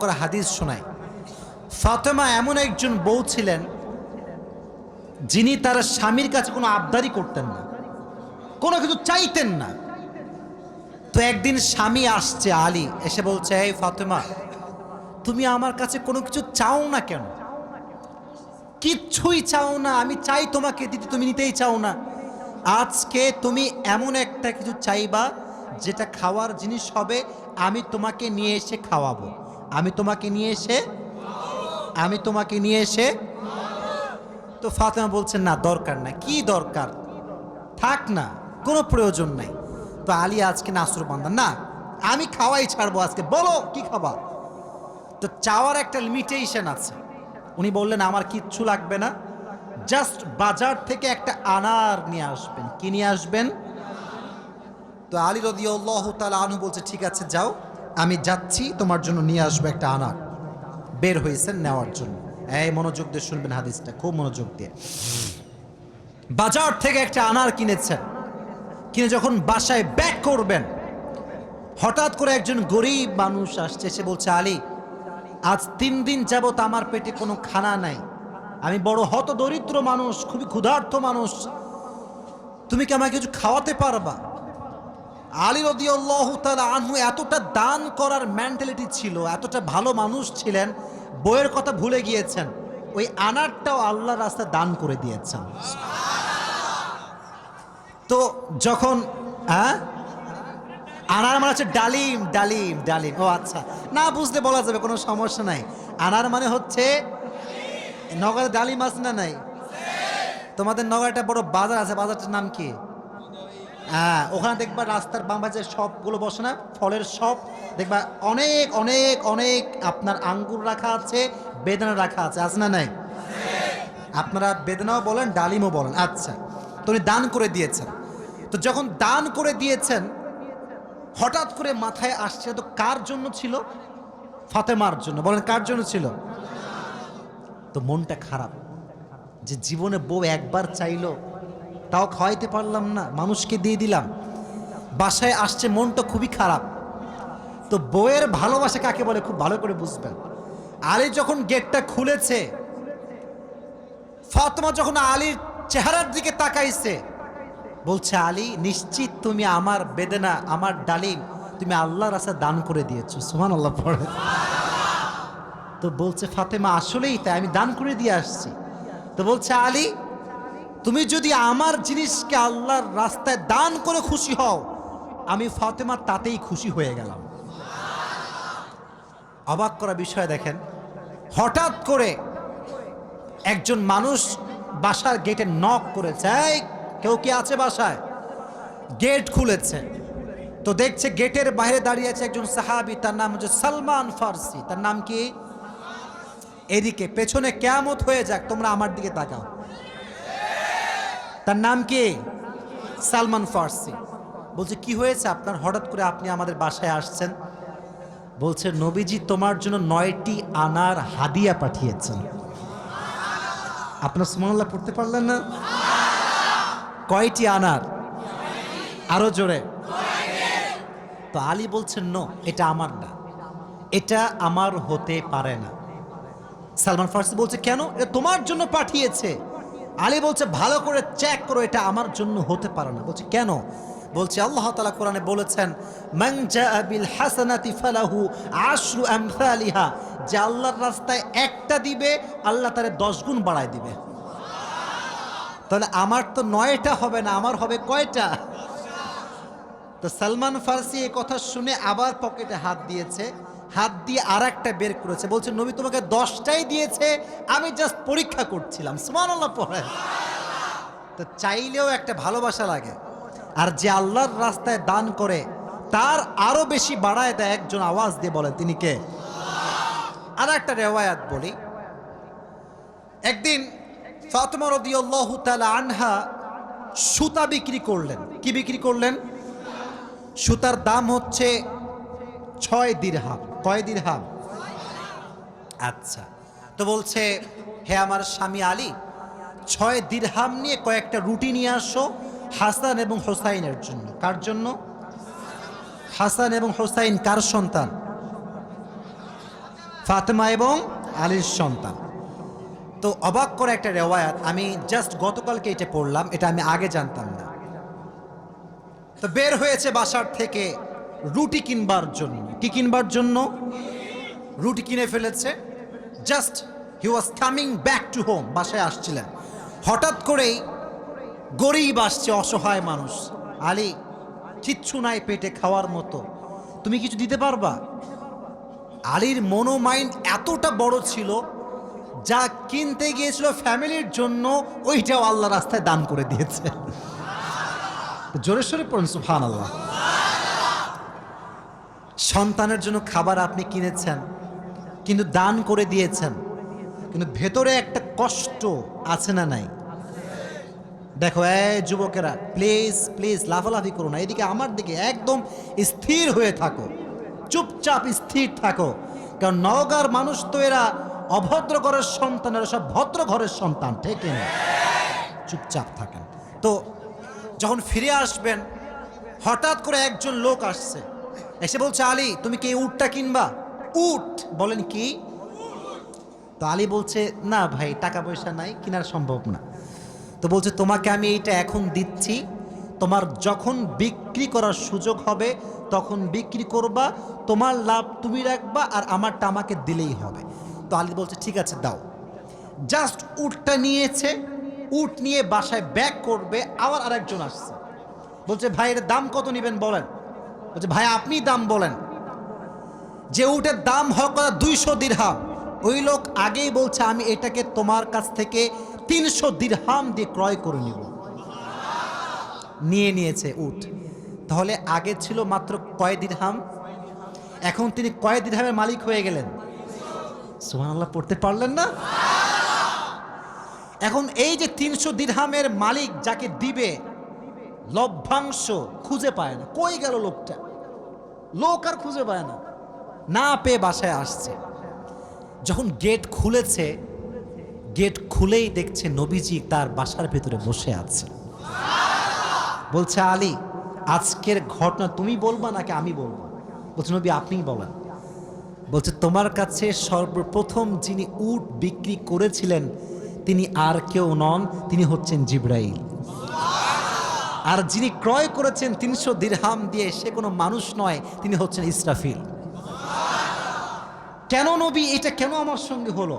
করা হাদিস শোনায়। ফাতেমা এমন একজন বউ ছিলেন যিনি তার স্বামীর কাছে কোনো আবদারি করতেন না, কোনো কিছু চাইতেন না। তো একদিন স্বামী আসছে, আলী এসে বলছে, এই ফাতেমা, তুমি আমার কাছে কোনো কিছু চাও না কেন? কিচ্ছুই চাও না, আমি চাই তোমাকে দিতে, তুমি নিতেই চাও না। আজকে তুমি এমন একটা কিছু চাইবা যেটা খাওয়ার জিনিস হবে, আমি তোমাকে নিয়ে এসে খাওয়াবো, আমি তোমাকে নিয়ে এসে। তো ফাতেমা বলছেন, না দরকার না। কি দরকার, থাক না, কোনো প্রয়োজন নাই। তো আলী আজকে নাসরবান্দা, না আমি খাওয়াই ছাড়বো আজকে, বলো কি খাবা। তো চাওয়ার একটা লিমিটেশন আছে। উনি বললেন, আমার কিচ্ছু লাগবে না, জাস্ট বাজার থেকে একটা আনার নিয়ে আসবেন। কি নিয়ে আসবেন? তো আলী রাদিয়াল্লাহু তাআলা আনহু বলছে, ঠিক আছে যাও, আমি যাচ্ছি, তোমার জন্য নিয়ে আসবো একটা আনার। বের হয়েছেন নেওয়ার জন্য। এই মনোযোগ দিয়ে শুনবেন হাদিসটা, খুব মনোযোগ দিয়ে। বাজার থেকে একটা আনার কিনেছেন, কিনে যখন বাসায় ব্যাক করবেন, হঠাৎ করে একজন গরিব মানুষ আসছে, সে বলছে, আলী, আজ 3 দিন যাবত আমার পেটে কোনো খানা নাই, আমি বড় হত দরিদ্র মানুষ, খুবই ক্ষুধার্ত মানুষ, তুমি কি আমাকে কিছু খাওয়াতে পারবা? আলী রাদিয়াল্লাহু তাআলা আনহু এতটা দান করার মেন্টালিটি ছিল, এতটা ভালো মানুষ ছিলেন, বইয়ের কথা ভুলে গিয়েছেন, ওই আনারটাও আল্লাহর রাস্তায় দান করে দিয়েছেন। তো যখন আনার মানে হচ্ছে ডালিম, ডালিম, ডালিম। ও আচ্ছা, না বুঝলে বলা যাবে, কোনো সমস্যা নাই। আনার মানে হচ্ছে, নগরে ডালিম আছে না নাই? তোমাদের নগরে একটা বড় বাজার আছে, বাজারটার নাম কি? হ্যাঁ, ওখানে দেখবা রাস্তার বাম পাশে শপগুলো বসে না, ফলের শপ, দেখবা অনেক অনেক অনেক আপনার আঙ্গুর রাখা আছে, বেদানা রাখা আছে, আছে না নাই? আপনারা বেদানাও বলেন, ডালিমও বলেন। আচ্ছা, তো উনি দান করে দিয়েছেন। তো যখন দান করে দিয়েছেন, হঠাৎ করে মাথায় আসছে, তো কার জন্য ছিল? ফাতেমার জন্য। বলেন, কার জন্য ছিল? তো মনটা খারাপ যে জীবনে বউ একবার চাইলো, তাও খাওয়াইতে পারলাম না, মানুষকে দিয়ে দিলাম। বাসায় আসছে, মনটা খুবই খারাপ। তো বউয়ের ভালোবাসা কাকে বলে খুব ভালো করে বুঝবেন। আলী যখন গেটটা খুলেছে, ফাতেমা যখন আলীর চেহারার দিকে তাকাইছে, বলছে, আলী, নিশ্চিত তুমি আমার বেদনা, আমার ডালিম তুমি আল্লাহর রাস্তায় দান করে দিয়েছো। সুবহানাল্লাহ পড়ে। তো বলছে ফাতেমা, আসলেই তাই, আমি দান করে দিয়ে আসছি। তো বলছে, আলী, তুমি যদি আমার জিনিসকে আল্লাহর রাস্তায় দান করে খুশি হও, আমি ফাতেমা তাতেই খুশি হয়ে গেলাম। অবাক করা বিষয় দেখেন, হঠাৎ করে একজন মানুষ বাসার গেটে নক করেছে, এই কেউ কি আছে বাসায়? গেট খুলেছে, তো দেখছে গেটের বাইরে দাঁড়িয়ে আছে একজন সাহাবী, তার নাম হচ্ছে সালমান ফারসি। তার নাম কি? এদিকে পেছনে কিয়ামত হয়ে যাক, তোমরা আমার দিকে তাকাও। তার নাম কি? সালমান ফারসি। বলছে, কি হয়েছে আপনার, হঠাৎ করে আপনি আমাদের বাসায় আসছেন? বলছে, নবীজি তোমার জন্য 9টি আনার হাদিয়া পাঠিয়েছেন। আপনার সুবহানাল্লাহ পড়তে পারলেন না? কয়টি আনার? আরো জোরে। তো আলী বলছেন, নো, এটা আমার না, এটা আমার হতে পারে না। সালমান ফারসি বলছে, কেন? এটা তোমার জন্য পাঠিয়েছে। আলী বলছে, ভালো করে চেক করো, এটা আমার জন্য হতে পারে না। বলছে, কেন? বলছে, আল্লাহ তাআলা কোরআনে বলেছেন, মান জাআ বিল হাসানাতি ফালাহু আশরু আমসালিহা, যে আল্লাহর রাস্তায় একটা দিবে, আল্লাহ তারে 10 গুণ বাড়ায় দিবে। তাহলে আমার তো 9টা হবে না, আমার হবে কয়টা? তো সালমান ফারসি এই কথা শুনে আবার পকেটে হাত দিয়েছে, হাত দিয়ে আর একটা বের করেছে, বলছে, নবী তোমাকে 10টাই দিয়েছে, আমি জাস্ট পরীক্ষা করছিলাম। সুবহানাল্লাহ পড়ে। তো চাইলেও একটা ভালোবাসা লাগে, আর যে আল্লাহর রাস্তায় দান করে তার আরো বেশি বাড়ায় দেয়। একজন আওয়াজ দিয়ে বলেন, তিনি কে? আর একটা রেওয়ায়াত বলি, একদিন ফাতেমা রাদিয়াল্লাহু তাআলা আনহা সুতা বিক্রি করলেন। কি বিক্রি করলেন? সুতার দাম হচ্ছে 6 দিরহাম। কয় দিরহাম? আচ্ছা, তো বলছে, হে আমার স্বামী আলী, 6 দিরহাম নিয়ে কয়েকটা রুটি নিয়ে আসো হাসান এবং হোসাইনের জন্য। কার জন্য? হাসান এবং হোসাইন কার সন্তান? ফাতেমা এবং আলীর সন্তান। তো অবাক করে একটা রেওয়ায়াত, আমি জাস্ট গতকালকে এটা পড়লাম, এটা আমি আগে জানতাম না। তো বের হয়েছে বাসার থেকে রুটি কিনবার জন্য। কি কিনবার জন্য? রুটি কিনে ফেলেছে। Just he was coming back to home, বাসায় আসছিলেন। হঠাৎ করেই গরিব আসছে, অসহায় মানুষ। আলী, কিচ্ছু নাই পেটে খাওয়ার মতো, তুমি কিছু দিতে পারবা? আলীর মনোমাইন্ড এতটা বড় ছিল, যা কিনতে গিয়েছিল ফ্যামিলির জন্য ওইটাও আল্লাহ রাস্তায় দান করে দিয়েছে। জোরে সোরে পড়ুন সুবহানাল্লাহ। সন্তানের জন্য খাবার আপনি কিনেছেন, কিন্তু দান করে দিয়েছেন, কিন্তু ভেতরে একটা কষ্ট আছে না নাই? দেখো এই যুবকেরা, প্লিজ প্লিজ লাফালাফি করো না, এদিকে আমার দিকে একদম স্থির হয়ে থাকো, চুপচাপ স্থির থাকো। কারণ নওগাঁর মানুষ তো এরা অভদ্র ঘরের সন্তান, এরা সব ভদ্র ঘরের সন্তান, ঠিক না? চুপচাপ থাকেন। তো যখন ফিরে আসবেন, হঠাৎ করে একজন লোক আসছে, এসে বলছে, আলী তুমি কি এই উটটা কিনবা? উট? বলেন কি? তো আলী বলছে, না ভাই, টাকা পয়সা নাই, কেনার সম্ভব না। তো বলছে, তোমাকে আমি এইটা এখন দিচ্ছি, তোমার যখন বিক্রি করার সুযোগ হবে তখন বিক্রি করবা, তোমার লাভ তুমি রাখবা, আর আমারটা আমাকে দিলেই হবে। তো আলী বলছে, ঠিক আছে দাও। জাস্ট উটটা নিয়েছে, উট নিয়ে বাসায় ব্যাক করবে, আবার আরেকজন আসছে, বলছে, ভাই এর দাম কত নেবেন বলেন? বলছে, ভাই আপনি দাম বলেন। যে উটের দাম হক 200 দিরহাম, ওই লোক আগেই বলছে, আমি এটাকে তোমার কাছ থেকে 300 দিরহাম দিয়ে ক্রয় করে নিব। নিয়ে নিয়েছে উট। তাহলে আগে ছিল মাত্র কয় দিরহাম, এখন তিনি কয় দিরহামের মালিক হয়ে গেলেন? সুবহানাল্লাহ পড়তে পারলেন না? এখন এই যে 300 দিরহামের মালিক যাকে দিবে, লভ্যাংশ খুঁজে পায় না। কই গেল লোকটা? লোক আর খুঁজে পায় না, না পেয়ে বাসায় আসছে। যখন গেট খুলেছে, গেট খুলেই দেখছে নবীজি তার বাসার ভেতরে বসে আছে। বলছে, আলী আজকের ঘটনা তুমি বলবা নাকি আমি বলবো? বলছে, নবী আপনিই বলেন। বলছে, তোমার কাছে সর্বপ্রথম যিনি উট বিক্রি করেছিলেন তিনি আর কেউ নন, তিনি হচ্ছেন জিবরাইল। আর যিনি ক্রয় করেছেন 300 দিরহাম দিয়ে, সে কোনো মানুষ নয়, তিনি হচ্ছেন ইসরাফিল। কেন নবী, এটা কেন আমার সঙ্গে হলো?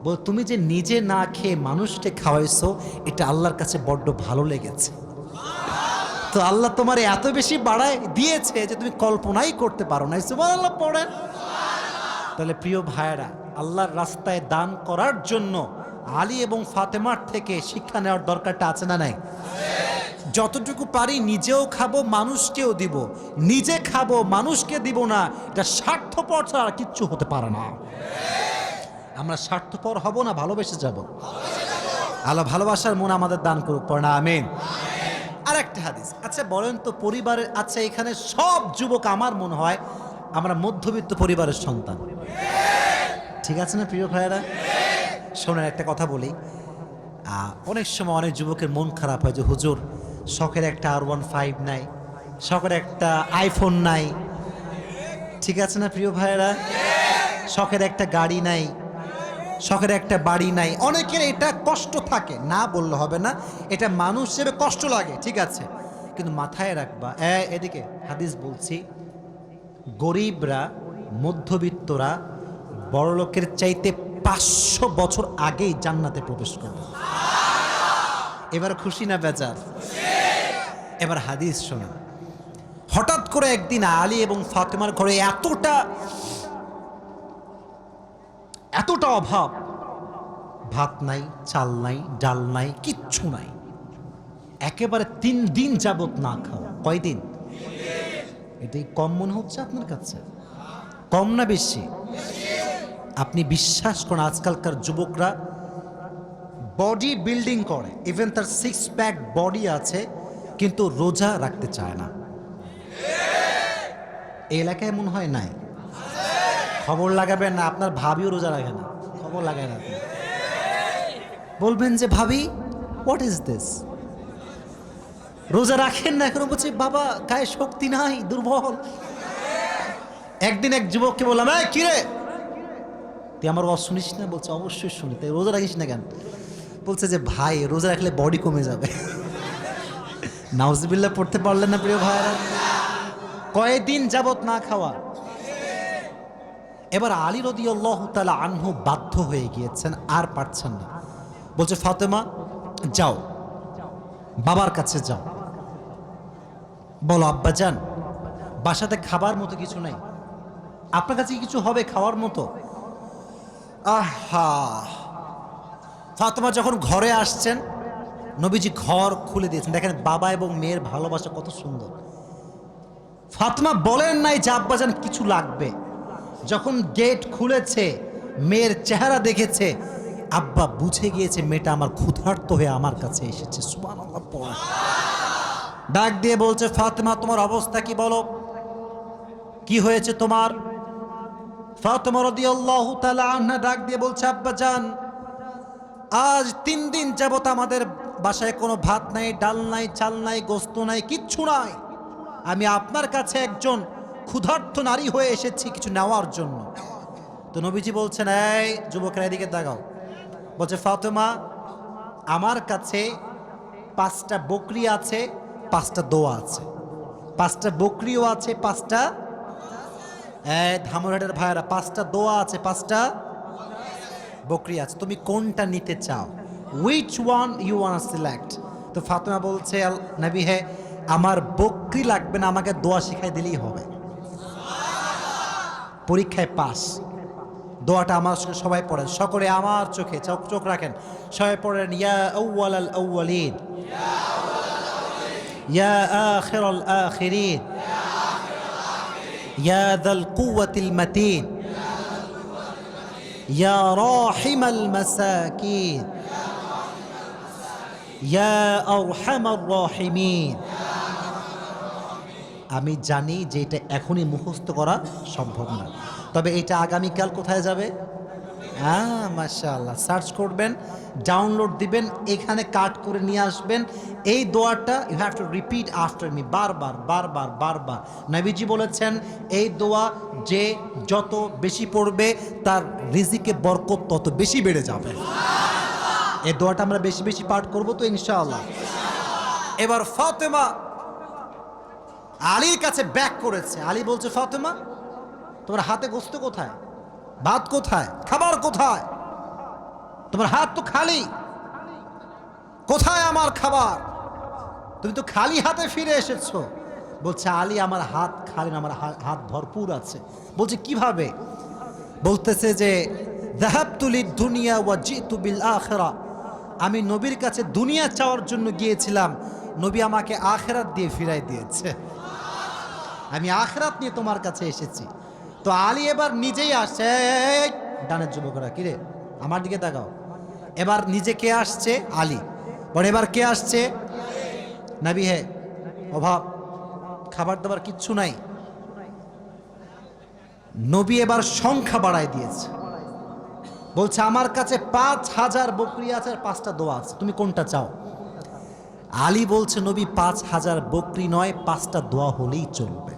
বল, তুমি যে নিজে না খেয়ে মানুষকে খাওয়াইছো, এটা আল্লাহর কাছে বড্ড ভালো লেগেছে। তো আল্লাহ তোমার এত বেশি বাড়ায় দিয়েছে যে তুমি কল্পনাই করতে পারো না। সুবহানাল্লাহ পড়েন। তাহলে প্রিয় ভাইয়েরা, আল্লাহর রাস্তায় দান করার জন্য আলী এবং ফাতেমার থেকে শিক্ষা নেওয়ার দরকারটা আছে না নাই? যতটুকু পারি নিজেও খাবো, মানুষকেও দিব। নিজে খাবো, মানুষকে দিব না, এটা স্বার্থপর ছাড়া কিচ্ছু হতে পারে না। আমরা স্বার্থপর হব না, ভালোবেসে যাব। আল্লাহ ভালোবাসার মন আমাদের দান করুক, পড়ে না আমিন। আর একটা হাদিস, আচ্ছা বলেন তো পরিবারের, আচ্ছা এখানে সব যুবক আমার মনে হয় আমরা মধ্যবিত্ত পরিবারের সন্তান, ঠিক আছে না প্রিয় ভাইয়েরা? শোনেন একটা কথা বলি, অনেক সময় অনেক যুবকের মন খারাপ হয় যে হুজুর শখের একটা R15 নাই, শখের একটা আইফোন নাই, ঠিক আছে না প্রিয় ভাইয়েরা? শখের একটা গাড়ি নাই, শখের একটা বাড়ি নাই। অনেকের এটা কষ্ট থাকে, না বললে হবে না, এটা মানুষ হিসেবে কষ্ট লাগে, ঠিক আছে, কিন্তু মাথায় রাখবা, এদিকে হাদিস বলছি, গরিবরা, মধ্যবিত্তরা বড়লোকের চাইতে 500 বছর আগেই জান্নাতে প্রবেশ করবে। এবার খুশি না বেজার? এবার হাদিস শোনা। হঠাৎ করে একদিন আলী এবং ফাতেমার ঘরে এতটা অভাব, ভাত নাই, চাল নাই, ডাল নাই, কিচ্ছু নাই, একেবারে 3 দিন যাবত না খাওয়া। কয়দিন? এটাই কম মনে হচ্ছে আপনার কাছে? কম না বেশি? আপনি বিশ্বাস করেন, আজকালকার যুবকরা বডি বিল্ডিং করে, ইভেন তার 6 প্যাক বডি আছে, কিন্তু রোজা রাখতে চায় না। এই এলাকায় মনে হয় নাই? খবর লাগাবেন না, আপনার ভাবিও রোজা রাখে না, খবর লাগায় না। বলবেন যে ভাবি হোয়াট ইজ দিস, রোজা রাখেন না? এখন বলছি বাবা গায়ে শক্তি নাই, দুর্বল। একদিন এক যুবককে বললাম, কিরে তুই আমার ওয়াজ শুনিস না? বলছে অবশ্যই শুনি। তাই রোজা রাখিস না কেন? বলছে যে ভাই রোজা রাখলে বডি কমে যাবে। নাউজুবিল্লাহ পড়তে পারলেন না প্রিয় ভাইরা? কয়েকদিন যাবত না খাওয়া। এবার আলী রাদিয়াল্লাহু তাআলা আনহু বাধ্য হয়ে গিয়েছেন, আর পারছেন না। বলছে ফাতেমা যাও, বাবার কাছে যাও, বলো আব্বাজান বাসাতে খাবার মতো কিছু নাই, আপনার কাছে কিছু হবে খাওয়ার মতো? আহা! ফাতেমা যখন ঘরে আসছেন, নবীজি ঘর খুলে দিয়েছেন। দেখেন বাবা এবং মেয়ের ভালোবাসা কত সুন্দর। ফাতেমা বলেন নাই যে আব্বাজান কিছু লাগবে। যখন গেট খুলেছে, মেয়ের চেহারা দেখেছে, আব্বা বুঝে গিয়েছে মেয়েটা আমার ক্ষুধার্ত হয়ে আমার কাছে এসেছে। সুবহানাল্লাহ পড়ে ডাক দিয়ে বলছে ফাতেমা তোমার অবস্থা কি বলো, কি হয়েছে তোমার? ফাতেমা রাদিয়াল্লাহু তাআলা আনহা ডাক দিয়ে বলছে আব্বাজান আজ 3 দিন যাবত আমাদের বাসায় কোনো ভাত নাই, ডাল নাই, চাল নাই, গোস্ত নাই, কিচ্ছু নাই। আমি আপনার কাছে একজন ক্ষুধার্ত নারী হয়ে এসেছি কিছু নেওয়ার জন্য। তো নবীজি বলছেন এই যুবকেরা এদিকে তাকাও। বলছে ফাতেমা আমার কাছে 5টা বকরি আছে, 5টা দোয়া আছে। 5টা বকরিও আছে, 5টা ধামরাটের ভাইয়েরা 5টা দোয়া আছে, 5টা বকরি আছে। তুমি কোনটা নিতে চাও? Which one you want select? তো ফাতেমা বলছে নবী হে আমার বকরি লাগবে না, আমাকে দোয়া শিখাই দিলেই হবে। পরীক্ষায় পাস। দোয়াটা আমার সবাই পড়েন, সকলে আমার চোখে চোখ রাখেন, সবাই পড়েন ইয়া আউয়ালাল আউয়ালিন ইয়া আখিরাল আখিরিন ইয়া যাল কুওয়াতিল মাতিন ইয়া রাহিমাল মাসাকিন ইয়া আরহামার রাহিমিন। আমি জানি যে এটা এখনই মুখস্থ করা সম্ভব না, তবে এটা আগামীকাল কোথায় যাবে? মাশাআল্লাহ সার্চ করবেন, ডাউনলোড দিবেন, এখানে কাট করে নিয়ে আসবেন। এই দোয়াটা you have to repeat after me, বারবার বারবার বারবার। নবীজি বলেছেন এই দোয়া যে যত বেশি পড়বে তার রিজিকে বরকত তত বেশি বেড়ে যাবে। এই দোয়াটা আমরা বেশি বেশি পাঠ করবো তো ইনশাআল্লাহ। এবার ফাতেমা আলীর কাছে ব্যাক করেছে। আলী বলছে ফাতেমা তোমার হাতে গোস্ত কোথায়, ভাত কোথায়, খাবার কোথায়? তোমার হাত তো খালি, কোথায় আমার খাবার? তুমি তো খালি হাতে ফিরে এসেছো। বলছে আলী আমার হাত খালি না, আমার হাত ভরপুর আছে। বলছে কিভাবে? বলতেছে যে যাহাবতু লিদ-দুনিয়া ওয়া জিতু বিল আখিরা, আমি নবীর কাছে দুনিয়া চাওয়ার জন্য গিয়েছিলাম, নবী আমাকে আখিরাত দিয়ে ফিরাই দিয়েছে। আমি আখিরাত নিয়ে তোমার কাছে এসেছি। তো আলী এবার নিজেই আসছে। ডানের যুবকরা কিরে আমার দিকে তাকাও। এবার নিজে কে আসছে? আলী। বলে এবার কে আসছে? নবী হে অভাব, খাবার দাবার কিচ্ছু নাই। নবী এবার সংখ্যা বাড়ায় দিয়েছে। বলছে আমার কাছে 5000 বকরি আছে আর 5টা দোয়া আছে, তুমি কোনটা চাও? আলী বলছে নবী 5000 বকরি নয়, 5টা দোয়া হলেই চলবে।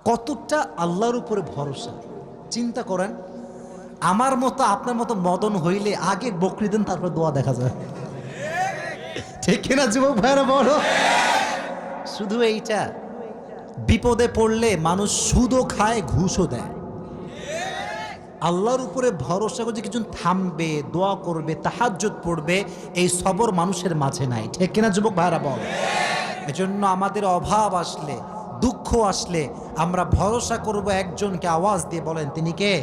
কতটা আল্লাহর উপরে ভরসা চিন্তা করেন। আমার মতো আপনার মতো মদন হইলে আগে বকরি দেন, তারপর দোয়া দেখা যায়। ঠিক কিনা যুবক ভাইরা বলো? শুধু এইটা, বিপদে পড়লে মানুষ সুদও খায়, ঘুষও দেয়। আল্লাহর উপরে ভরসা করে কিছু থামবে, দোয়া করবে, তাহাজ্জুদ পড়বে, এই সবর মানুষের মাঝে নাই। ঠিক কিনা যুবক ভাইরা বল? এজন্য আমাদের অভাব আসলে, দুঃখ আসলে আমরা ভরসা করব একজনকে। আওয়াজ দিয়ে বলেন তিনি কে?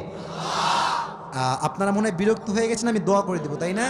আপনারা মনে হয় বিরক্ত হয়ে গেছেন, আমি দোয়া করে দেব, তাই না?